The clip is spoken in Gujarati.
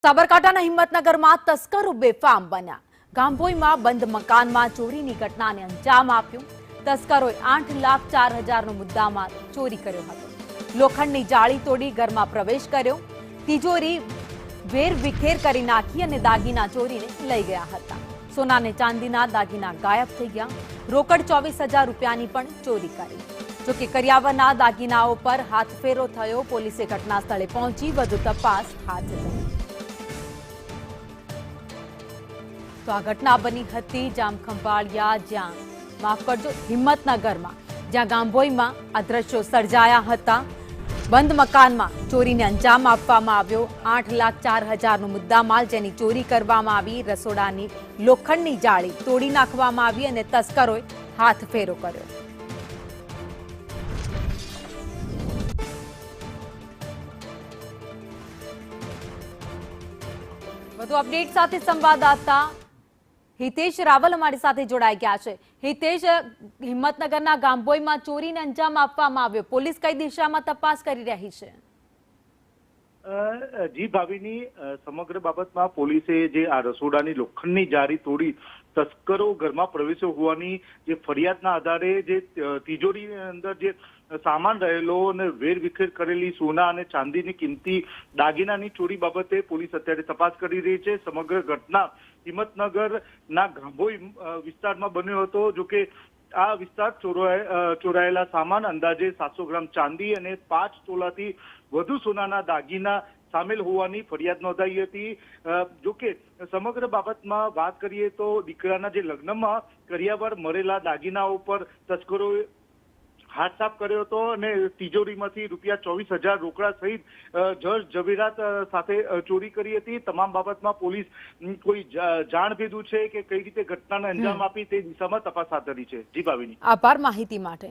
સાબરકાંઠાના હિંમતનગરમાં તસ્કરો બેફામ બન્યા। ગાંભોઈમાં બંધ મકાનમાં ચોરીની ઘટનાને અંજામ આપ્યો। તસ્કરોએ 8,04,000નો મુદ્દામાલ ચોરી કર્યો હતો। લોખંડની જાળી તોડી ઘરમાં પ્રવેશ કર્યો। તિજોરી વેરવિખેર કરી નાખી અને દાગીના ચોરીને લઈ ગયા હતા। સોના અને ચાંદીના દાગીના ગાયબ થઈ ગયા। રોકડ 24,000 રૂપિયાની પણ ચોરી કરી। જોકે કરિયાવરના દાગીનાઓ પર હાથફેરો થયો। પોલીસે ઘટના સ્થળે પહોંચી વધુ તપાસ હાથ ધરી। તો આ ઘટના બની હતી હિંમતનગરમાં, જ્યાં ગાંભોઈમાં આ દ્રશ્યો સર્જાયા હતા। બંધ મકાનમાં ચોરીને અંજામ આપવામાં આવ્યો। 8,04,000નો મુદ્દામાલ જેની ચોરી કરવામાં આવી। રસોડાની લોખંડની જાળી તોડી નાખવામાં આવી અને તસ્કરોએ હાથફેરો કર્યો। વધુ અપડેટ સાથે સંવાદદાતા હિતેશ રાવલ અમારી સાથે જોડાઈ ગયા છે। હિતેશ, હિંમતનગરના ગાંભોઈમાં ચોરીને અંજામ આપવામાં આવ્યો, પોલીસ કઈ દિશામાં તપાસ કરી રહી છે? જી ભાવિની, સમગ્ર બાબતમાં પોલીસે જે આ રસોડાની લોખંડની જાળી તોડી તસ્કરો ઘરમાં પ્રવેશ્યો હોવાની જે ફરિયાદના આધારે જે તિજોરીની અંદર જે સામાન રહેલો અને વેરવિખેર કરેલી સોના અને ચાંદીની કિંમતી દાગીનાની ચોરી બાબતે પોલીસ અત્યારે તપાસ કરી રહી છે। સમગ્ર ઘટના હિંમતનગરના ગાંભોઈ વિસ્તારમાં બન્યો હતો। જોકે આ વિસ્તાર ચોરાયેલા સામાન અંદાજે 700 ગ્રામ ચાંદી અને 5 તોલાથી વધુ સોનાના દાગીના સામેલ હોવાની ફરિયાદ નોંધાઈ હતી। જોકે સમગ્ર બાબતમાં વાત કરીએ તો દીકરાના જે લગ્નમાં કર્યાવર મળેલા દાગીનાઓ પર તસ્કરોએ હાથ સાફ કર્યો હતો અને તિજોરીમાંથી રૂપિયા 24,000 રોકડા સહિત જર ઝવેરાત સાથે ચોરી કરી હતી। તમામ બાબતમાં પોલીસ કોઈ જાણભેદું છે કે કઈ રીતે ઘટનાને અંજામ આપી તે દિશામાં તપાસ હાથ ધરી છે। જી ભાવિની, આભાર માહિતી માટે।